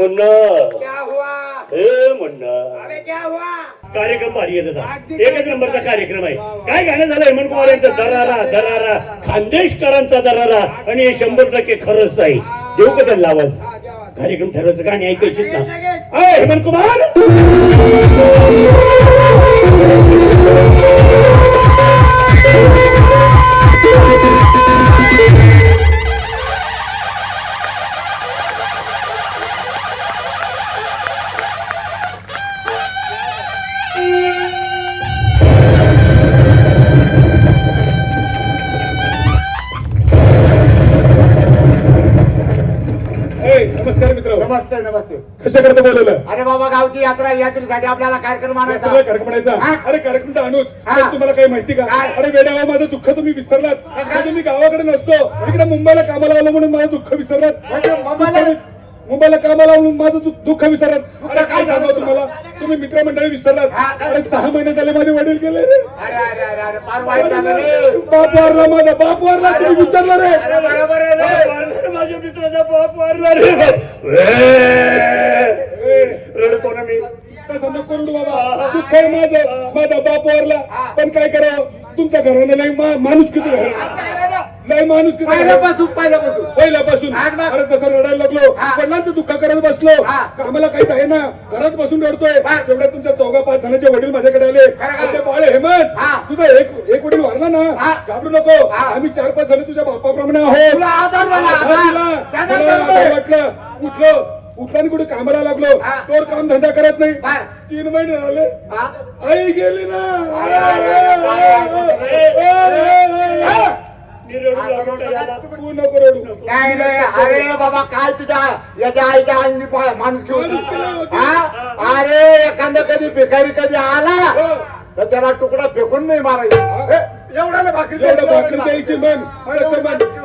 मुन्ना क्या हुआ? हे मुन्ना अबे क्या हुआ? कार्यक्रम भारी आहे दादा. एकच नंबरचा कार्यक्रम आहे. काय गाणं झालं हेमंत कुमार यांचा दरारा दरारा खानदेशकरांचा दरारा आणि हे 100% खरंच आहे. देऊ का त्यांना आवाज? कार्यक्रम ठरवायचं गाणी ऐकायची ना. हेमंत कुमार नमस्कार मित्र. नमस्ते नमस्ते. कशा करता बोलवलं? अरे बाबा गावची यात्रा यात्रेसाठी आपल्याला कार्यक्रम आणायचा. तुला कार्यक्रम म्हणायचा. अरे कार्यक्रम तर आणूच. पण तुम्हाला काही माहिती का? अरे वेड्यावा माझं दुःख तुम्ही विसरलात. म्हणजे मी गावाकडे नसतो, इकडे मुंबईला कामाला आलो म्हणून माझं दुःख विसरलात. म्हणजे मुंबईला कामाला आलो माझं दुःख विसरलात. अरे काय सांगू तुम्हाला, तुम्ही मित्रमंडळी विसरलात. अरे 6 महिने झाले माझे वडील गेले रे. अरे अरे अरे अरे फार वाईट झालं रे. बाप वारला, माझा बाप वारला. तुम्ही विचारलं रे. अरे बरोबर आहे रे. माझ्या मित्राचा बाप वारला रे. रडतो ना मी. तसं नको रडू बाबा. दुःख आहे माझं, माझा बाप वारला. पण काय करावं, तुमच्या घरानं लय माणुसकीचं घर, लय माणुसकीचं पहिल्यापासून. अरे जसं रडायला लागलो, वडिलांचं दुःख करत बसलो, आम्हाला काहीच आहे ना, घरात बसून रडतोय. तेवढ्या तुमच्या 4-5 जणांचे वडील माझ्याकडे आले. अरे बाळे हेमंत, तुझा एक वडील वारला ना, घाबरू नको. आम्ही 4-5 जण तुझ्या बापाप्रमाणे आहोत. वाटलं उठलं आणि कुठे कामाला लागलो, तोर काम धंदा करत नाही. 3 महिने झाले आई गेली ना. तू नको रडू. नाही नाही. अरे बाबा काय तुझ्या याच्या आईच्या अंगी माणूस घेऊन. अरे एखादा कधी भिकारी कधी आला तर त्याला तुकडा फेकून नाही मारायचा. एवढ्याला भाकरी द्यायची मन.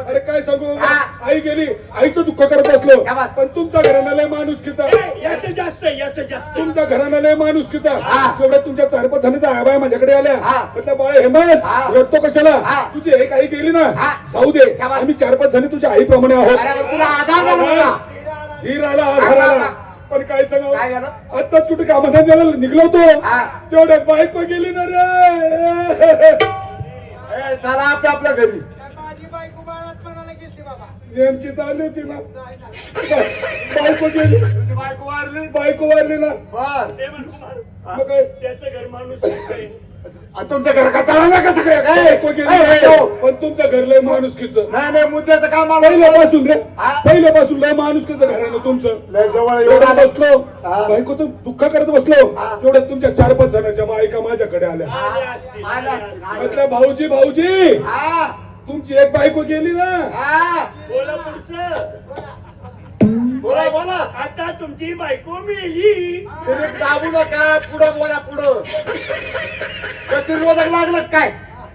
अरे काय सांगू, आई गेली, आईचं दुःख करत बसलो. पण तुमचा घराणा लय माणुसकीचा. याचं जास्त याचं जास्त. तुमच्या घराणा लय माणुसकीचा. तेवढ्या तुमच्या 4-5 जणांचा आबाय माझ्याकडे आल्या. म्हटलं बाळे हेमंत, रडतो कशाला, तुझी एक आई गेली ना, जाऊ दे. आम्ही 4-5 जण तुझ्या आईप्रमाणे आहोत. तुला आधार धीर आला, आधार आला. पण काय सांगावं, आताच कुठे कामाला द्यायला निघलो होतो, तेवढ्यात बायको गेली ना रे. चला आपल्या घरी. नेमकी चालली होती ना, बायको गेली. बायको वारली ना. मग काय, त्याचं घर माणूस तुमच्या घर का चाललं का सगळे काय? बायको गेली, पण तुमचं घर लय माणुसकीचं. नाही नाही मुद्द्याचं काम पहिल्यापासून रे, पहिल्यापासून लय माणुसकीचं घरानं तुमचं. लय जवळ एवढं बसलो, बायकोचं दुःख करत बसलो, तेवढ्यात तुमच्या 4-5 जणांच्या बायका माझ्याकडे आल्या. म्हटलं भाऊजी भाऊजी, तुमची एक बायको गेली ना. बोला पुढचं. बोला बोला. आता तुमची बायको मेली. तुम्ही दाबू नका, पुढं बोला पुढं. प्रतिरोधक लागलं काय?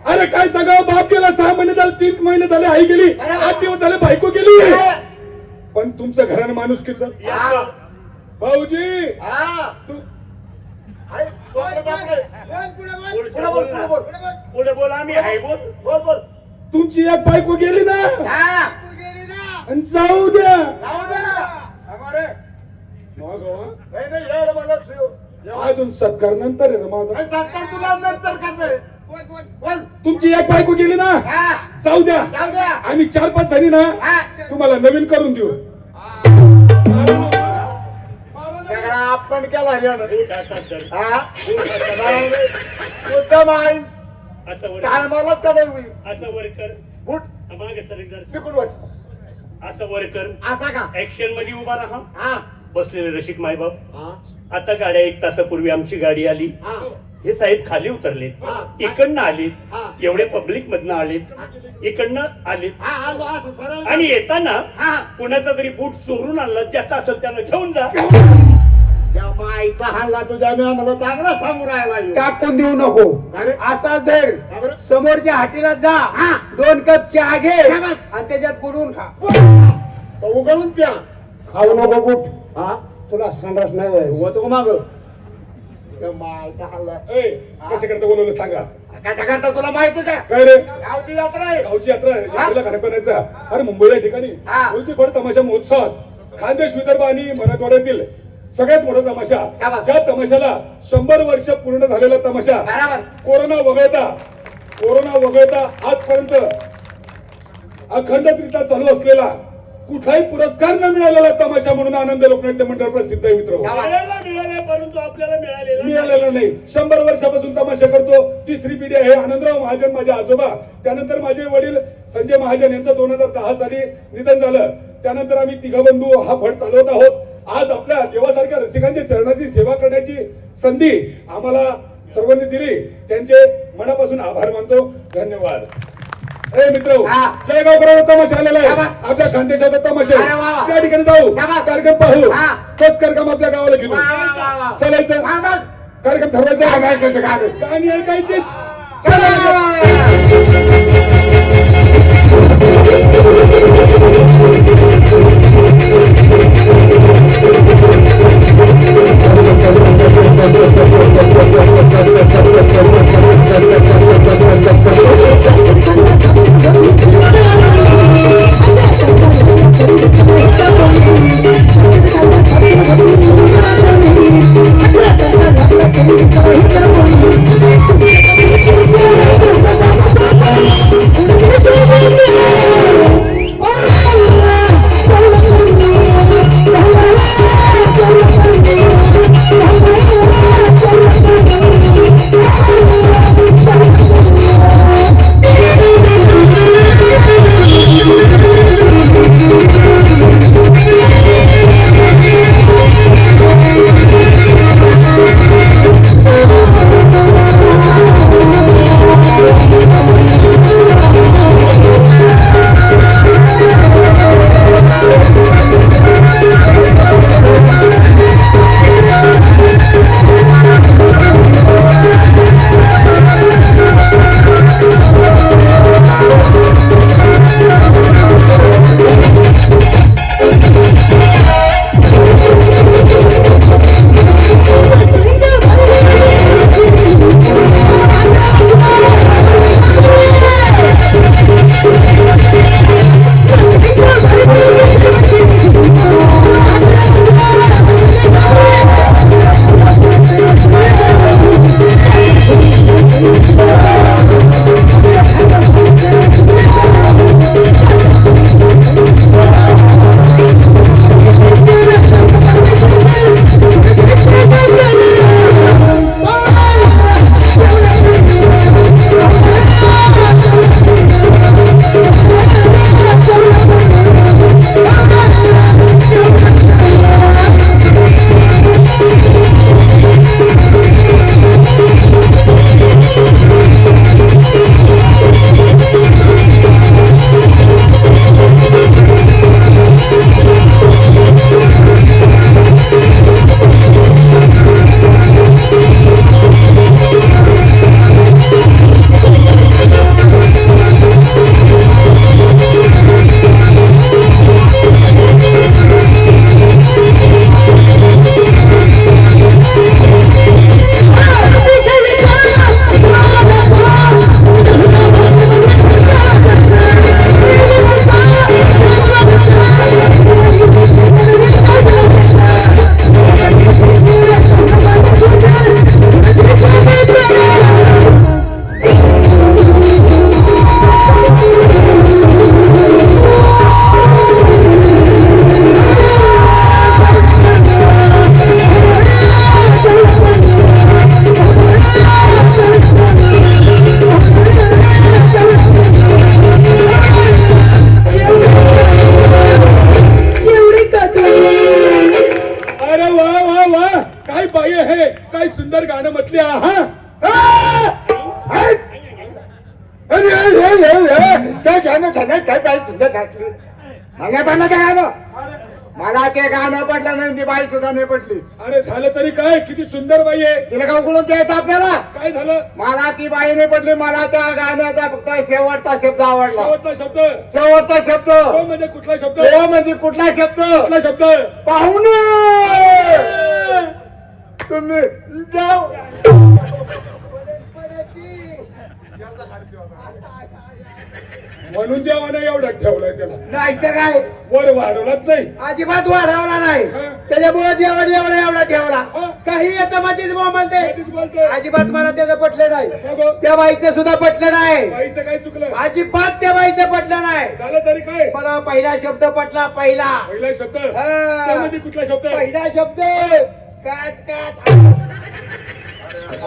अरे काय सांगा, बाप गेला 6 महिने झाले, 3 महिने झाले आई गेली, 8 दिवस झाले बायको गेली. पण तुमचं घरानं माणुसकीचं. भाऊजी पुढे बोल. आम्ही आहे. बोल बोल बोल. तुमची एक बायको गेली ना, आणि जाऊ द्या. अजून सत्कार नंतर आहे ना माझा. तुला नंतर करणार. तुमची एक बायको गेली ना, जाऊ द्या. आम्ही 4-5 जणी ना तुम्हाला नवीन करून देऊ. सगळा आपण केला उत्तम आहे. असं वर काय मला चालू असं वर कर. बुट मागे सर एक जर शिकून वाट. असं वर कर. आता का ऍक्शन मध्ये उभा राहा. हा बसलेले रसिक मायबाप. हा आता गाड्या 1 तासापूर्वी आमची गाडी आली. हा हे साहेब खाली उतरलेत, इकडनं आलेत, एवढे पब्लिक मधनं आलेत, इकडनं आलेत, आणि येताना कुणाचा तरी बूट चोरून आणला. ज्याचा असेल त्यानं घेऊन जा. त्या माईचा हल्ला तुझ्या मी आम्हाला चांगला सांगू राहिला. टाकून देऊ नको. असाच धर, समोरच्या हाटीला जा, 2 कप चहा घे आणि त्याच्यात बुडवून खा. उगळून प्या. खाऊ नको बूट. हा तुला संडास नाही होतो माग. माईचा हल्ला कशा करता बोलवलं सांगा. कशा करता तुला माहिती का? काय रे, गावची यात्रा आहे. गावची यात्रा आहे, यात्रेला खाण्यापिण्याचा. अरे मुंबईला ठिकाणी बोलती बड तमाशा महोत्सवात खानदेश विदर्भ आणि मराठवाड्यातील सगळ्यात मोठा तमाशा, ज्या तमाशाला 100 वर्ष पूर्ण झालेला तमाशा, कोरोना वगळता आजपर्यंत अखंडितरित्या चालू असलेला कुठलाही पुरस्कार न मिळालेला तमाशा म्हणून आनंद लोकनाट्य मंडळ प्रसिद्ध आहे मित्र. मिळाले परंतु आपल्याला मिळालेला नाही. 100 वर्षापासून तमाशा करतो. तिसरी पिढी आहे. आनंदराव महाजन माझे आजोबा, त्यानंतर माझे वडील संजय महाजन यांचं 2010 साली निधन झालं. त्यानंतर आम्ही तिघ बंधू हा फड चालवत आहोत. आज आपल्या देवासारख्या रसिकांच्या चरणाची सेवा करण्याची संधी आम्हाला सर्वांनी दिली, त्यांचे मनापासून आभार मानतो. धन्यवाद. मित्र, जळगावकर तमाशा आलेला आहे. आपल्या खानदेशाचा तमाशा आहे. त्या ठिकाणी जाऊ, कार्यक्रम पाहू. तोच कार्यक्रम आपल्या गावाला घेऊ. चालायचं, कार्यक्रम ठरवायचा, गाणी ऐकायची. काय गाणं झालं काय बाई सुद्धा घातली मला पडलं काय गाणं मला ते गाणं पडलं नाही ती बाई सुद्धा नाही पडली. अरे झालं तरी काय किती सुंदर बाई आहे. तिला का उकळून द्यायचं आपल्याला. काय झालं मला ती बाई नाही पडली. मला त्या गाण्याचा फक्त शेवटचा शब्द आवडला. शेवटचा शब्द म्हणजे कुठला शब्द म्हणजे कुठला शब्द कुठला शब्द पाहुणे तुम्ही जाऊ म्हणून देवाने एवढा ठेवलाय त्याला. नाही तर काय वर वाढवलाच नाही. अजिबात वाढवला नाही. त्याच्यामुळे जेवण एवढा ठेवला. काही येतं मध्येच म्हणते. कधीच बोलतोय. अजिबात मला त्याचं पटलं नाही. का गं? त्या बाईचं सुद्धा पटलं नाही. बाईचं काय चुकलं? अजिबात त्या बाईचं पटलं नाही. झालं तरी काय? मला पहिला शब्द पटला. पहिला शब्द हा. त्यामध्ये कुठला शब्द? पहिला शब्द काच काच.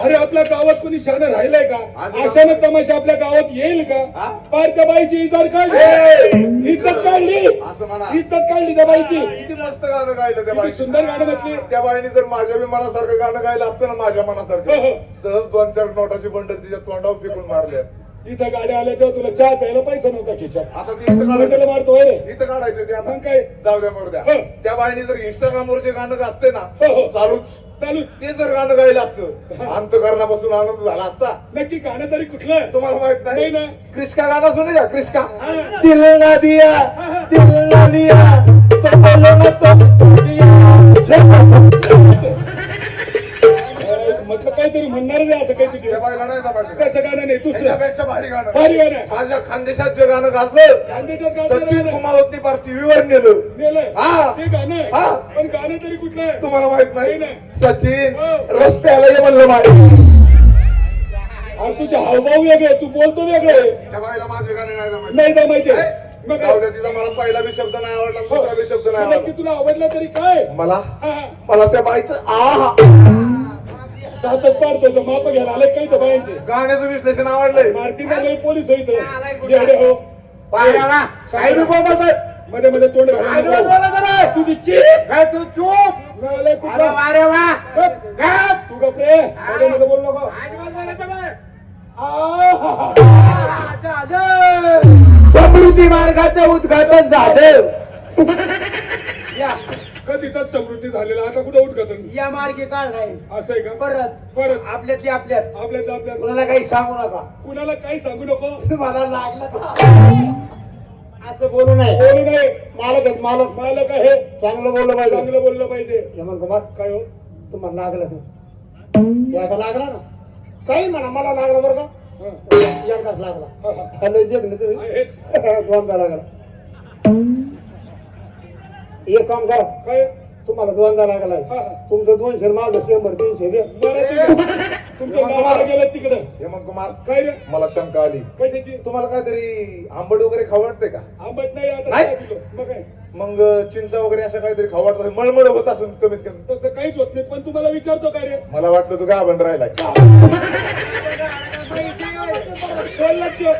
अरे आपल्या गावात कोणी शान राहिलंय का? अशानं तमाशा आपल्या गावात येईल का? पार त्या बाईची इज्जत काढली. इज्जत काढली. असं म्हणा. इज्जत काढली त्या बाईची. किती मस्त गाणं गायलं त्या किती बाई. सुंदर गाणं म्हटली. त्या बाईने जर माझ्या बी मनासारखं गाणं गायलं असतं ना, माझ्या हो, मनासारखं हो. सहज 2-4 नोटाची बंडल तिच्या तोंडावर फेकून मारले असते. इथं गाड्या आल्या तेव्हा तुला चहा प्यायला पैसा नव्हता खिशात. आता ते इथं त्याला काढायचं. मारतोय रे. इथं काढायचं ते आता मग काय? जाऊ द्या मरू द्या. हो. त्या बाईने जर इंस्टाग्रामवर जे गाणं असते ना हो, हो. चालूच चालूच. ते जर गाणं गायलं असतं अंतकरणापासून आनंद झाला असता. नक्की गाणं तरी कुठलं? तुम्हाला माहित नाही नाही ना. क्रिस्का गाणं सुने का क्रिस्का हा. दिल ना दिया दिल ना लिया तो बोलो ना तो दिया. म्हटलं काहीतरी म्हणणारच आहे असं काहीतरी. त्या बाईला नाही जमायचं. कसं गाणं नाही दुसरं त्याच्यापेक्षा भारी गाणं भारी गाणं आहे. माझ्या खानदेशात जे गाणं गाजलं खानदेशात गाजलेलं सचिन गाणं. कुमावतनी पार टीव्हीवर नेलं. नेलंय. हा. ते गाणं आहे. हा. पण गाणं तरी कुठलं आहे? तुम्हाला माहित नाही नाही. सचिन हो. रस प्यायला ये म्हणलं माझ्या. अरे तुझे हावभाव वेगळे, तू बोलतो वेगळे. त्या बाईला माझे गाणे नाही जमायचे. नाही जमायचे. मग जाऊ द्या, तिचा मला पहिला बी शब्द नाही आवडला दुसरा बी शब्द नाही नक्की आवडला. तुला आवडला तरी काय? मला हा, हा. मला त्या बाईचं आहा दातच पाडतो तो माप घ्यायला आले काही तर बायांचे. गाण्याचं विश्लेषण आवडलंय. मारतीला लई पोलीस होईत. येडे हो. पाहिला काय नको बोलतोय. मध्ये मध्ये तोंड काय घालून नको बोलत रे? तुझी चीप. काय तू चूप. नालायक कुठला. अरे वा रे वा. गप. गप. तू गप रे. मध्ये मध्ये बोल नको. अजिबात बोलायचं नाही. आहा. झालं. समृद्धी मार्गाचं उद्घाटन झालं. या कधीच समृद्धी झालेला आता कुठं उठगतन. या मार्गे काढलाय. असं आहे का? परत आपल्यातली आपल्यात आपल्या कोणाला काही सांगू नका. कुणाला काही सांगू नको. मला लागलं का? असं बोलू नये. बोलू नये. मालक आहेत मालक. मालक आहे. चांगलं बोललं पाहिजे. चांगलं बोललं पाहिजे. हेमंत कुमार काय हो? तुम्हाला लागलं तू आता लागला ना काही म्हणा मला लागलं बरं का. हा. एकदाच लागला. हा, हा. हॅलो जग ना तुम्ही आहे. दोनदा लागला. एक काम करा काय? तुम्हाला दोनदा लागलाय. हा, हा. तुमचं 200 माझं 100-300 दे. बरं ठीक आहे. तुमच्या गावाला गेलं तिकडं. हेमंत कुमार काय रे? मला शंका आली. कशाची? तुम्हाला काहीतरी आंबट वगैरे खाऊ वाटते का? आंबट नाही आता नाही? चहा पिलो. मग काय? मग चिंचा वगैरे असं काहीतरी खाऊ वाटत मळमळ होत असेल कमीत कमी. तसं काहीच होत नाही पण तुम्हाला विचारतो काय रे? मला वाटलं तू गाभण राहिलाय. बोलला त्यो.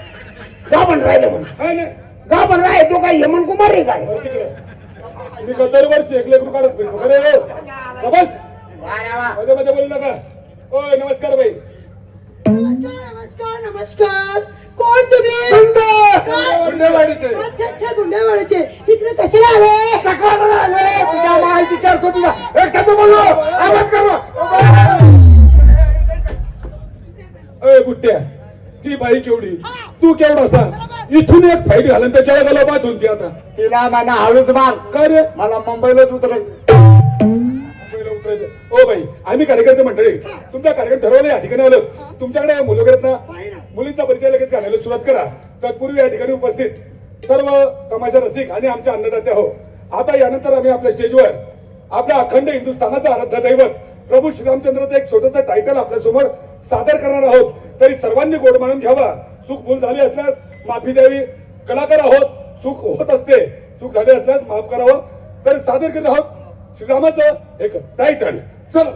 का पण राहिलं म्हणून हा ना. का पण राहील तो काय हेमंत कुमार आहे काय. बरं तिकडं. मी का दरवर्षी 1 लेकरू काढत फिरतो. अरे हो. का बस. मध्ये मध्ये बोलू नका. ओय नमस्कार बाई. नमस्कार नमस्कार. कोण तुम्ही? गुंडेवाडीचे. अच्छा अच्छा गुंडेवाडीचे. इकडे कशाला आले? तक्रार आले. तुझ्या माहिती करतो तुला. हे का तू बोललो आवाज करू. अय बुट्ट्या ती बाई केवढी तू केवढा इथून एक फाईट घालून त्याच्या गाला पाठवून ती आता. तिला म्हणा हळूच मार. काय रे? मला मुंबईलाच उतरायचं. मुंबईला उतरायचं. ओ बाई आम्ही कार्यकर्ते मंडळी तुमचा कार्यक्रम ठरवला या ठिकाणी आलो. तुमच्याकडे मुलं वगैरे ना मुलींचा परिचय लगेच घालायला सुरुवात करा. तत्पूर्वी या ठिकाणी उपस्थित सर्व तमाशा रसिक आणि आमचे अन्नदाते हो. आता यानंतर आम्ही आपल्या स्टेजवर आपल्या अखंड हिंदुस्थानाचा आराध्य दैवत प्रभू श्रीरामचंद्राचं एक छोटस टायटल आपल्या समोर सादर करणार आहोत. तरी सर्वांनी गोड मानून घ्यावा. चूक भूल झाली असल्यास माफी द्यावी. कलाकार आहोत चूक होत असते. चूक झाली असल्यास माफ करावं. तर सादर करीत आहोत श्रीरामाचं एक टायटल. चल